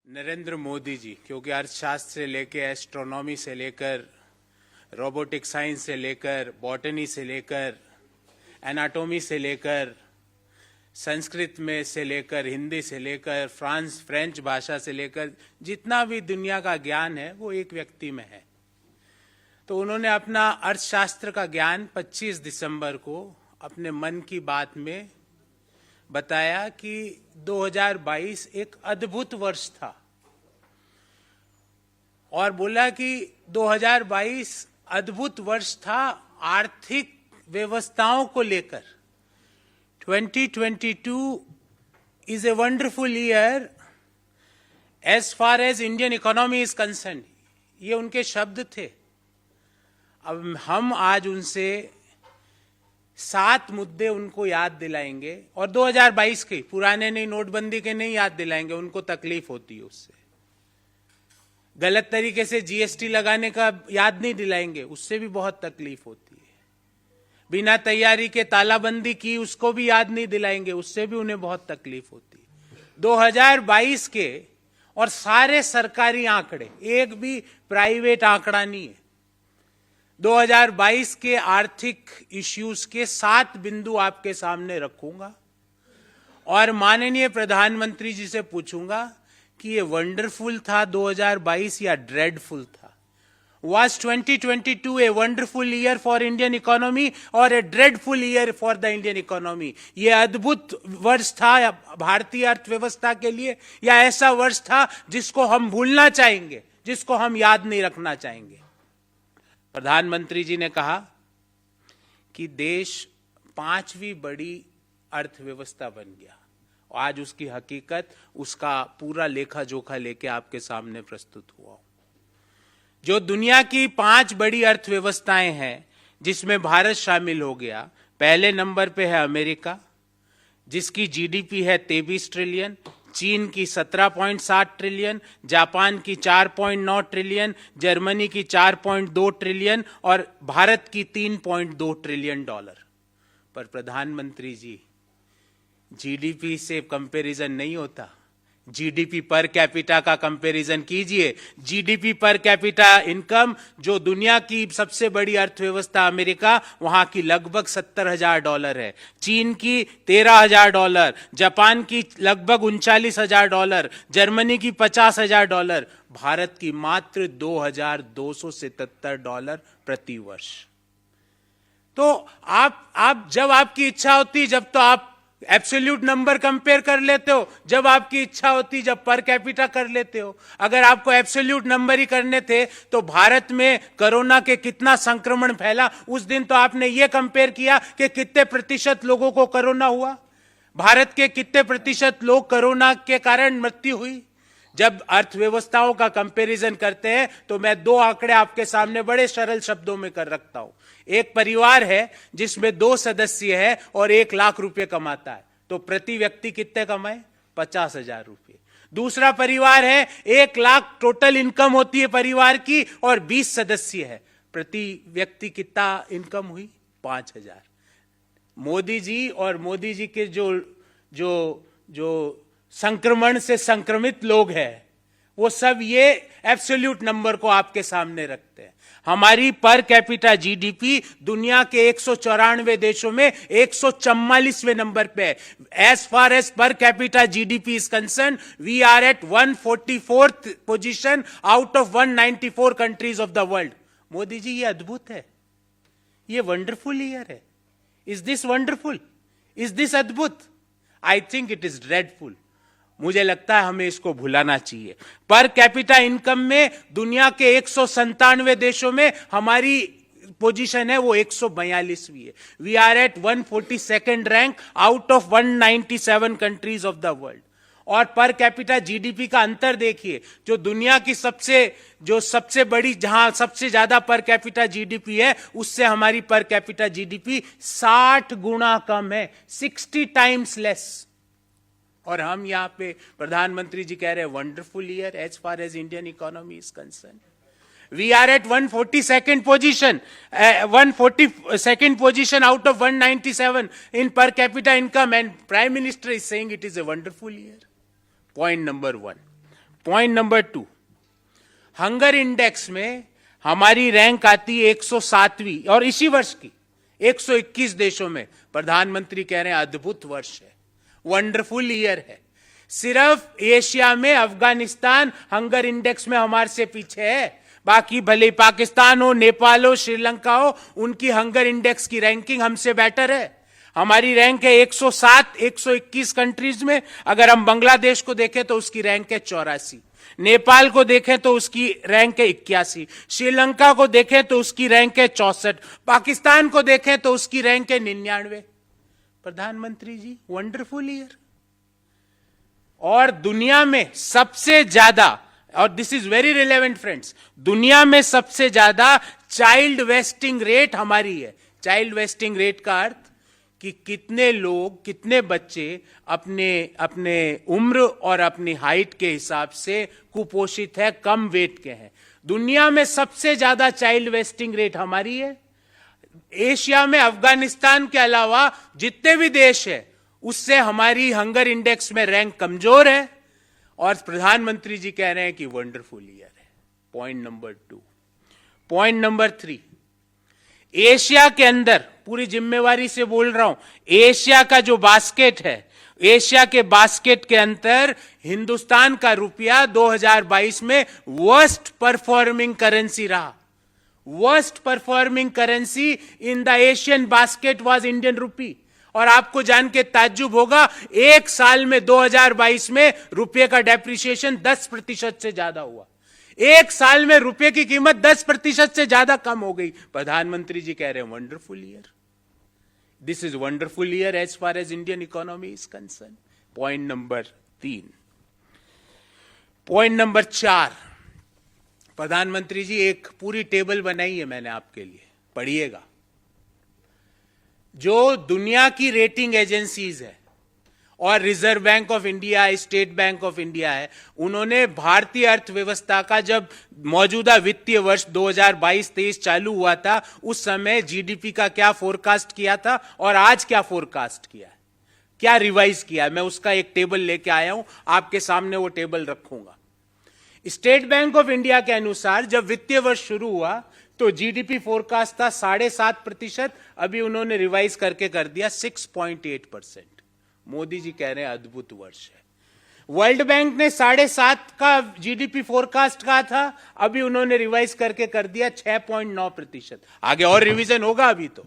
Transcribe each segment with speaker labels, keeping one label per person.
Speaker 1: नरेंद्र मोदी जी, क्योंकि अर्थशास्त्र से लेकर एस्ट्रोनॉमी से लेकर रोबोटिक साइंस से लेकर बॉटनी से लेकर एनाटॉमी से लेकर संस्कृत में से लेकर हिंदी से लेकर फ्रेंच भाषा से लेकर जितना भी दुनिया का ज्ञान है वो एक व्यक्ति में है। तो उन्होंने अपना अर्थशास्त्र का ज्ञान 25 दिसंबर को अपने मन की बात में बताया कि 2022 एक अद्भुत वर्ष था और बोला कि 2022 अद्भुत वर्ष था आर्थिक व्यवस्थाओं को लेकर। 2022 is a wonderful year as far as Indian economy is concerned। ये उनके शब्द थे। अब हम आज उनसे 7 मुद्दे उनको याद दिलाएंगे और 2022 के पुराने नहीं, नोटबंदी के नहीं याद दिलाएंगे, उनको तकलीफ होती है उससे। गलत तरीके से जीएसटी लगाने का याद नहीं दिलाएंगे, उससे भी बहुत तकलीफ होती है। बिना तैयारी के तालाबंदी की, उसको भी याद नहीं दिलाएंगे, उससे भी उन्हें बहुत तकलीफ होती है। 2022 के और सारे सरकारी आंकड़े, एक भी प्राइवेट आंकड़ा नहीं है। 2022 के आर्थिक इश्यूज के 7 बिंदु आपके सामने रखूंगा और माननीय प्रधानमंत्री जी से पूछूंगा कि ये वंडरफुल था 2022 या ड्रेडफुल था। Was 2022 a wonderful year for Indian economy or a dreadful year for the Indian economy? ये अद्भुत वर्ष था भारतीय अर्थव्यवस्था के लिए या ऐसा वर्ष था जिसको हम भूलना चाहेंगे, जिसको हम याद नहीं रखना चाहेंगे? प्रधानमंत्री जी ने कहा कि देश 5वीं बड़ी अर्थव्यवस्था बन गया। आज उसकी हकीकत, उसका पूरा लेखा जोखा लेके आपके सामने प्रस्तुत हुआ। जो दुनिया की 5 बड़ी अर्थव्यवस्थाएं हैं जिसमें भारत शामिल हो गया, पहले नंबर पे है अमेरिका जिसकी जीडीपी है 23 ट्रिलियन, चीन की 17.7 ट्रिलियन, जापान की 4.9 ट्रिलियन, जर्मनी की 4.2 ट्रिलियन और भारत की 3.2 ट्रिलियन डॉलर। पर प्रधानमंत्री जी, जीडीपी से कंपैरिजन नहीं होता। जीडीपी पर कैपिटा का कंपैरिजन कीजिए। जीडीपी पर कैपिटा इनकम, जो दुनिया की सबसे बड़ी अर्थव्यवस्था अमेरिका, वहां की लगभग $70,000 है। चीन की $13,000, जापान की लगभग $39,000, जर्मनी की $50,000, भारत की मात्र $2,277 प्रति वर्ष। तो आप जब आपकी इच्छा होती, जब तो आप एब्सोल्यूट नंबर कंपेयर कर लेते हो, जब आपकी इच्छा होती जब पर कैपिटा कर लेते हो। अगर आपको एब्सोल्यूट नंबर ही करने थे तो भारत में कोरोना के कितना संक्रमण फैला, उस दिन तो आपने ये कंपेयर किया कि कितने प्रतिशत लोगों को कोरोना हुआ, भारत के कितने प्रतिशत लोग कोरोना के कारण मृत्यु हुई। जब अर्थव्यवस्थाओं का कंपैरिजन करते हैं तो मैं 2 आंकड़े आपके सामने बड़े सरल शब्दों में कर रखता हूं। एक परिवार है जिसमें 2 सदस्य है और 1 लाख रुपए कमाता है, तो प्रति व्यक्ति कितने कमाए? 50,000 रुपए। दूसरा परिवार है, 1 लाख टोटल इनकम होती है परिवार की और 20 सदस्य है, प्रति व्यक्ति कितना इनकम हुई? 5,000। मोदी जी और मोदी जी के जो संक्रमण से संक्रमित लोग हैं, वो सब ये एब्सोल्यूट नंबर को आपके सामने रखते हैं। हमारी पर कैपिटा जीडीपी दुनिया के 194 देशों में 144वें नंबर पे है। As far as per capita GDP is concern, we are at 144th position out of 194 countries of the world. Modi ji, ये अद्भुत है, ये वंडरफुल ईयर है। Is this wonderful? Is this अद्भुत? I think it is dreadful. मुझे लगता है हमें इसको भुलाना चाहिए। पर कैपिटा इनकम में दुनिया के 197 देशों में हमारी पोजीशन है वो 142वीं है। We are at 142nd rank out of 197 countries of the world. और पर कैपिटा जीडीपी का अंतर देखिए, जो दुनिया की सबसे बड़ी, जहां सबसे ज्यादा पर कैपिटा जीडीपी है, उससे हमारी पर कैपिटा जीडीपी 60 गुना कम है, 60 टाइम्स लेस। और हम यहां पे प्रधानमंत्री जी कह रहे हैं wonderful year as far as Indian economy is concern. We are at 142nd position, 142nd position out of 197 in per capita income, and prime minister is saying it is a wonderful year. Point number 1। Point number 2, hunger index में हमारी rank आती है 107वीं और इसी वर्ष की 121 देशों में। प्रधानमंत्री कह रहे हैं अद्भुत वर्ष है, वंडरफुल ईयर है। सिर्फ एशिया में अफगानिस्तान हंगर इंडेक्स में हमारे से पीछे है, बाकी भले पाकिस्तान हो, नेपाल हो, श्रीलंका हो, उनकी हंगर इंडेक्स की रैंकिंग हमसे बेटर है। हमारी रैंक है 107 121 कंट्रीज में। अगर हम बांग्लादेश को देखें तो उसकी रैंक है 84, नेपाल को देखें तो उसकी रैंक है 81, श्रीलंका को देखें तो उसकी रैंक है 64, पाकिस्तान को देखें तो उसकी रैंक है 99। प्रधानमंत्री जी, वंडरफुल ईयर। और दुनिया में सबसे ज्यादा, और this is very relevant friends, दुनिया में सबसे ज्यादा चाइल्ड वेस्टिंग रेट हमारी है। चाइल्ड वेस्टिंग रेट का अर्थ कि कितने लोग, कितने बच्चे अपने उम्र और अपनी हाइट के हिसाब से कुपोषित है, कम वेट के हैं। दुनिया में सबसे ज्यादा चाइल्ड वेस्टिंग रेट हमारी है। एशिया में अफगानिस्तान के अलावा जितने भी देश है उससे हमारी हंगर इंडेक्स में रैंक कमजोर है। और प्रधानमंत्री जी कह रहे हैं कि वंडरफुल ईयर है। Point number 2। Point number 3, Asia के अंदर, पूरी जिम्मेवारी से बोल रहा हूं, एशिया का जो बास्केट है, एशिया के बास्केट के अंदर हिंदुस्तान का रुपया 2022 में वर्स्ट परफॉर्मिंग करेंसी रहा। Worst performing currency in the Asian basket was Indian rupee. और आपको जान के ताज्जुब होगा, एक साल में 2022 में रुपये का डेप्रिसिएशन 10% से ज्यादा हुआ। एक साल में रुपये की कीमत 10% से ज्यादा कम हो गई। प्रधानमंत्री जी कह रहे हैं wonderful year. This is wonderful year as far as Indian economy is concern. Point number 3। Point number 4, प्रधानमंत्री जी एक पूरी टेबल बनाई है मैंने आपके लिए, पढ़िएगा। जो दुनिया की रेटिंग एजेंसीज है और reserve bank of India, state bank of India है, उन्होंने भारतीय अर्थव्यवस्था का, जब मौजूदा वित्तीय वर्ष 2022-23 चालू हुआ था, उस समय जीडीपी का क्या फोरकास्ट किया था और आज क्या फोरकास्ट किया है, क्या रिवाइज किया है। मैं उसका एक टेबल लेके आया हूं, आपके सामने वो टेबल रखूंगा। स्टेट बैंक ऑफ इंडिया के अनुसार जब वित्तीय वर्ष शुरू हुआ तो जीडीपी फोरकास्ट था 7.5%, अभी उन्होंने रिवाइज करके कर दिया 6.8%। मोदी जी कह रहे हैं अद्भुत वर्ष है। वर्ल्ड बैंक ने 7.5 का जीडीपी फोरकास्ट कहा था, अभी उन्होंने रिवाइज करके कर दिया 6.9%। आगे और रिवीजन होगा अभी तो।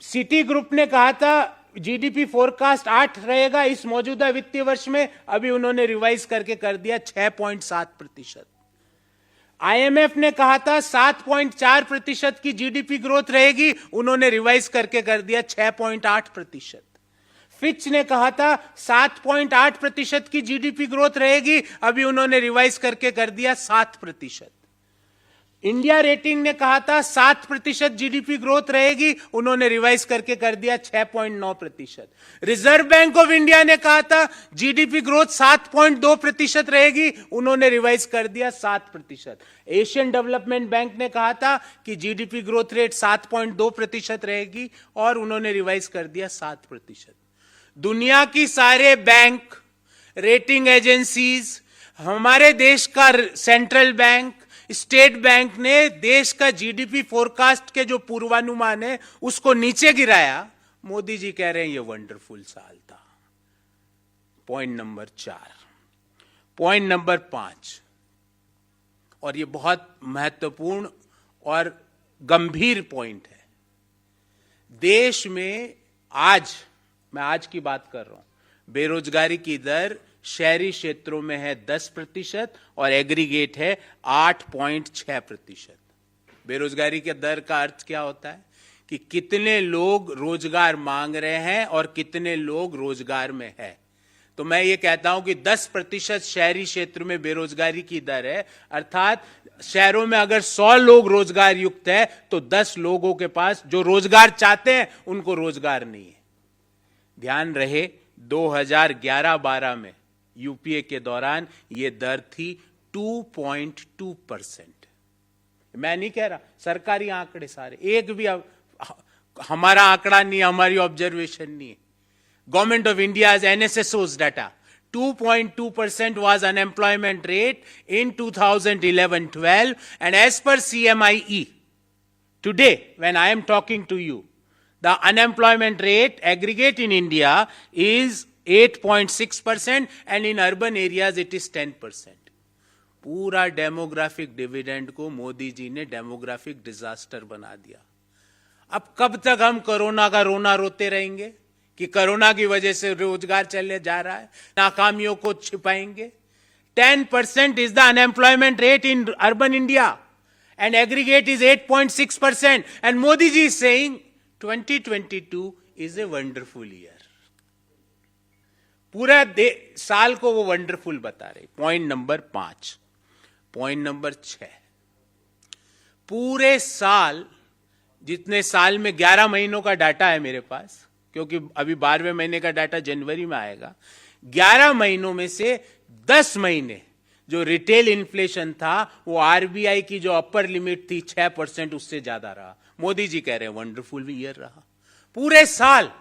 Speaker 1: सिटी ग्रुप ने कहा था जीडीपी फोरकास्ट 8 रहेगा इस मौजूदा वित्तीय वर्ष में, अभी उन्होंने रिवाइज करके कर दिया 6.7%। आईएमएफ ने कहा था 7.4% की जीडीपी ग्रोथ रहेगी, उन्होंने रिवाइज करके कर दिया 6.8%। फिच ने कहा था 7.8% की जीडीपी ग्रोथ रहेगी, अभी उन्होंने रिवाइज करके कर दिया 7%। इंडिया रेटिंग ने कहा था 7% जीडीपी ग्रोथ रहेगी, उन्होंने रिवाइज करके कर दिया 6.9%। रिजर्व बैंक ऑफ इंडिया ने कहा था जीडीपी ग्रोथ 7.2% रहेगी, उन्होंने रिवाइज कर दिया 7%। एशियन डेवलपमेंट बैंक ने कहा था कि जीडीपी ग्रोथ रेट 7.2% रहेगी और उन्होंने रिवाइज कर दिया 7%। दुनिया की सारे बैंक, रेटिंग एजेंसीज, हमारे देश का सेंट्रल बैंक, स्टेट बैंक ने देश का जीडीपी फोरकास्ट के जो पूर्वानुमान है उसको नीचे गिराया। मोदी जी कह रहे हैं ये वंडरफुल साल था। Point number 4। पॉइंट नंबर 5, और ये बहुत महत्वपूर्ण और गंभीर पॉइंट है। देश में आज, मैं आज की बात कर रहा हूं, बेरोजगारी की दर शहरी क्षेत्रों में है 10% और एग्रीगेट है 8.6%। बेरोजगारी के दर का अर्थ क्या होता है कि कितने लोग रोजगार मांग रहे हैं और कितने लोग रोजगार में है। तो मैं ये कहता हूं कि 10% शहरी क्षेत्र में बेरोजगारी की दर है, अर्थात शहरों में अगर 100 लोग रोजगार युक्त है तो 10 लोगों के पास जो रोजगार चाहते हैं उनको रोजगार नहीं है। ध्यान रहे 2011-12 में यूपीए के दौरान यह दर थी 2.2%। मैं नहीं कह रहा, सरकारी आंकड़े सारे, एक भी हमारा आंकड़ा नहीं है, हमारी ऑब्जर्वेशन नहीं है। Government of India NSSO's data 2.2% was unemployment rate in 2011-12, and as per CMIE, today, when I am talking to you, the unemployment rate aggregate in India is 8.6%, and in urban areas it is 10%. पूरा demographic dividend को मोदी जी ने demographic disaster बना दिया। अब कब तक हम corona का रोना रोते रहेंगे कि कोरोना की वजह से रोजगार चले जा रहा है, नाकामियों को छिपाएंगे? 10% is the unemployment rate in urban India, and aggregate is 8.6%, and Modi ji is saying 2022 is a wonderful year. पूरा साल को वो वंडरफुल बता रहे। Point number 5। पॉइंट नंबर 6, पूरे साल, जितने साल में 11 महीनों का डाटा है मेरे पास, क्योंकि अभी 12वें महीने का डाटा जनवरी में आएगा, 11 महीनों में से 10 महीने जो रिटेल इन्फ्लेशन था वो आरबीआई की जो अपर लिमिट थी 6%, उससे ज्यादा रहा। मोदी जी कह रहे हैं वंडरफुल ईयर रहा। पूरे साल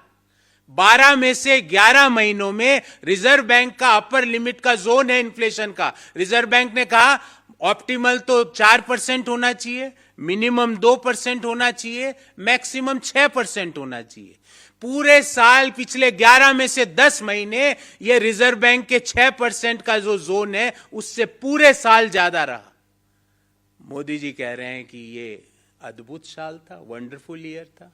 Speaker 1: 12 में से 11 महीनों में रिजर्व बैंक का अपर लिमिट का जोन है इन्फ्लेशन का। रिजर्व बैंक ने कहा ऑप्टिमल तो 4% होना चाहिए, मिनिमम 2% होना चाहिए, मैक्सिमम 6% होना चाहिए। पूरे साल पिछले 11 में से 10 महीने ये रिजर्व बैंक के 6% का जो जोन है उससे पूरे साल ज्यादा रहा। मोदी जी कह रहे हैं कि ये अद्भुत साल था, वंडरफुल ईयर था।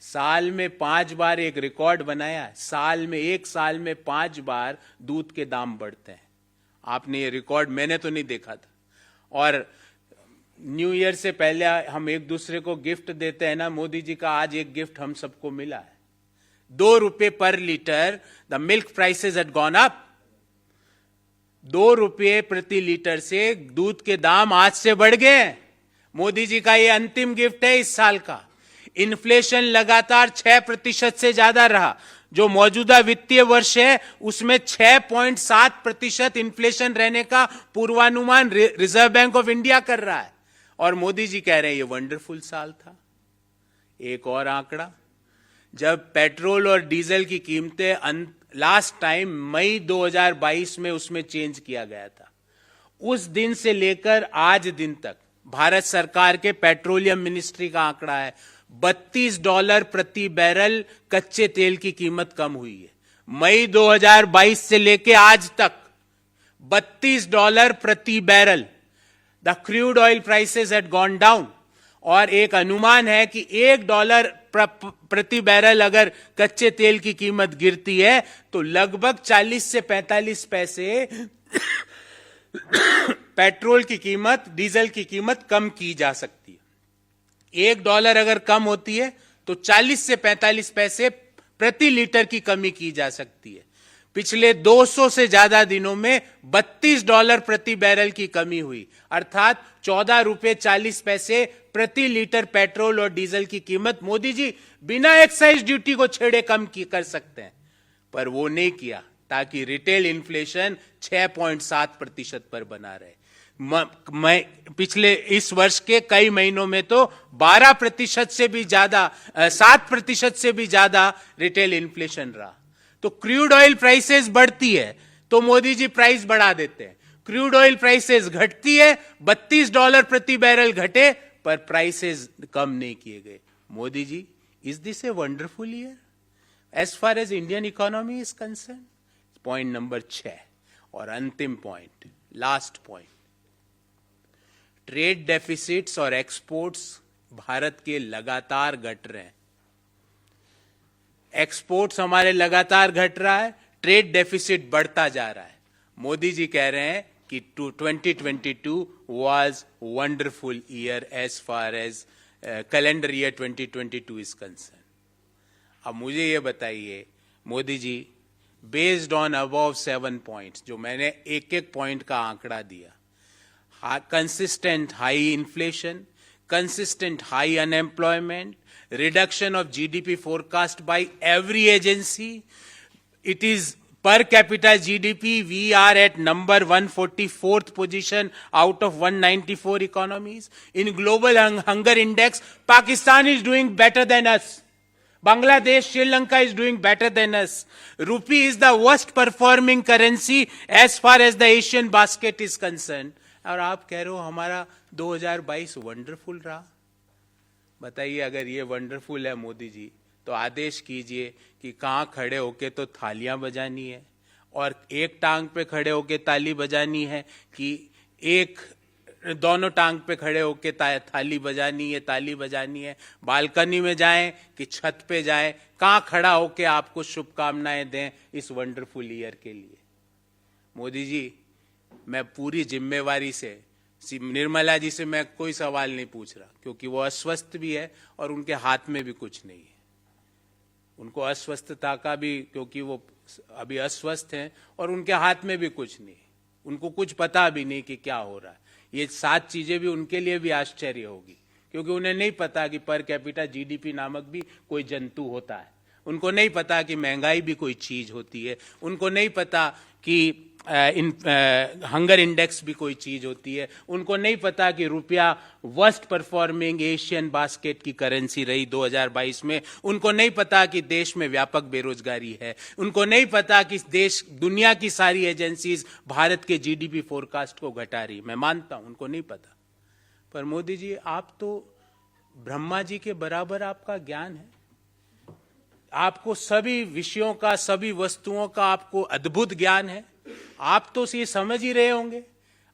Speaker 1: साल में 5 बार एक रिकॉर्ड बनाया, एक साल में 5 बार दूध के दाम बढ़ते हैं। आपने ये रिकॉर्ड, मैंने तो नहीं देखा था। और न्यू ईयर से पहले हम एक दूसरे को गिफ्ट देते हैं ना, मोदी जी का आज एक गिफ्ट हम सबको मिला है। 2 रुपए पर litre, the milk prices had gone up. 2 रुपए प्रति लीटर से दूध के दाम आज से बढ़ गए। मोदी जी का ये अंतिम गिफ्ट है इस साल का। इन्फ्लेशन लगातार 6% से ज्यादा रहा। जो मौजूदा वित्तीय वर्ष है उसमें 6.7% इन्फ्लेशन रहने का पूर्वानुमान रिजर्व बैंक ऑफ इंडिया कर रहा है, और मोदी जी कह रहे हैं ये वंडरफुल साल था। एक और आंकड़ा, जब पेट्रोल और डीजल की कीमतें लास्ट टाइम मई 2022 में उसमें चेंज किया गया था, उस दिन से लेकर आज दिन तक भारत सरकार के पेट्रोलियम मिनिस्ट्री का आंकड़ा है $32 प्रति बैरल कच्चे तेल की कीमत कम हुई है। मई 2022 से लेके आज तक $32 प्रति barrel. The crude oil prices had gone down, और एक अनुमान है कि $1 प्रति बैरल अगर कच्चे तेल की कीमत गिरती है तो लगभग 40 से 45 पैसे पेट्रोल की कीमत, डीजल की कीमत कम की जा सकती है। $1 अगर कम होती है तो 40 से 45 पैसे प्रति लीटर की कमी की जा सकती है। पिछले 200 से ज्यादा दिनों में $32 प्रति बैरल की कमी हुई, अर्थात ₹14.40 प्रति लीटर पेट्रोल और डीजल की कीमत मोदी जी बिना एक्साइज ड्यूटी को छेड़े कम कर सकते हैं, पर वो नहीं किया ताकि रिटेल इन्फ्लेशन 6.7% पर बना रहे। पिछले इस वर्ष के कई महीनों में तो 12% से भी ज्यादा, 7% से भी ज्यादा रिटेल इन्फ्लेशन रहा। तो क्रूड ऑयल प्राइसेस बढ़ती है तो मोदी जी प्राइस बढ़ा देते हैं, क्रूड ऑयल प्राइसेस घटती है, $32 प्रति बैरल घटे पर प्राइसेस कम नहीं किए गए। Modi ji, is this a wonderful year as far as Indian economy is concern? Point number 6 और अंतिम point, last point, trade deficits और एक्सपोर्ट्स भारत के लगातार घट रहे हैं। एक्सपोर्ट्स हमारे लगातार घट रहा है, ट्रेड डेफिसिट बढ़ता जा रहा है। मोदी जी कह रहे हैं कि 2022 was wonderful year as far as calendar year 2022 is concern. अब मुझे ये बताइए Modi ji, based on above 7 points, जो मैंने एक एक पॉइंट का आंकड़ा दिया, consistent high inflation, consistent high unemployment, reduction of GDP forecast by every agency. It is per capita GDP, we are at number 144th position out of 194 economies. In global hunger index, Pakistan is doing better than us. Bangladesh, Sri Lanka is doing better than us. Rupee is the worst performing currency as far as the Asian basket is concerned. और आप कह रहे हो हमारा 2022 wonderful रहा। बताइए, अगर ये वंडरफुल है मोदी जी, तो आदेश कीजिए कि कहाँ खड़े होके तो थालियां बजानी है, और एक टांग पे खड़े होके ताली बजानी है, कि दोनों टांग पे खड़े होके थाली बजानी है, ताली बजानी है, बालकनी में जाएं कि छत पे जाएं, कहाँ खड़ा होके आपको शुभकामनाएं दें इस वंडरफुल ईयर के लिए। मोदी जी, मैं पूरी जिम्मेवारी से निर्मला जी से मैं कोई सवाल नहीं पूछ रहा, क्योंकि वो अस्वस्थ भी है और उनके हाथ में भी कुछ नहीं है। उनको अस्वस्थता का भी, क्योंकि वो अभी अस्वस्थ हैं और उनके हाथ में भी कुछ नहीं, उनको कुछ पता भी नहीं कि क्या हो रहा है। ये 7 चीजें भी उनके लिए भी आश्चर्य होगी, क्योंकि उन्हें नहीं पता कि पर कैपिटा जीडीपी नामक भी कोई जंतु होता है। उनको नहीं पता कि महंगाई भी कोई चीज होती है। उनको नहीं पता कि हंगर इंडेक्स भी कोई चीज होती है। उनको नहीं पता कि रुपया वर्स्ट परफॉर्मिंग एशियन बास्केट की करेंसी रही 2022 में। उनको नहीं पता कि देश में व्यापक बेरोजगारी है। उनको नहीं पता कि दुनिया की सारी एजेंसीज भारत के जीडीपी फोरकास्ट को घटा रही। मैं मानता हूं उनको नहीं पता, पर मोदी जी, आप तो ब्रह्मा जी के बराबर आपका ज्ञान है। आपको सभी विषयों का, सभी वस्तुओं का आपको अद्भुत ज्ञान है। आप तो ये समझ ही रहे होंगे।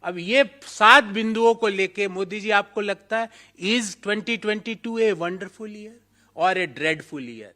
Speaker 1: अब ये 7 बिंदुओं को लेके मोदी जी, आपको लगता है इज 2022 ए वंडरफुल ईयर और ए ड्रेडफुल ईयर?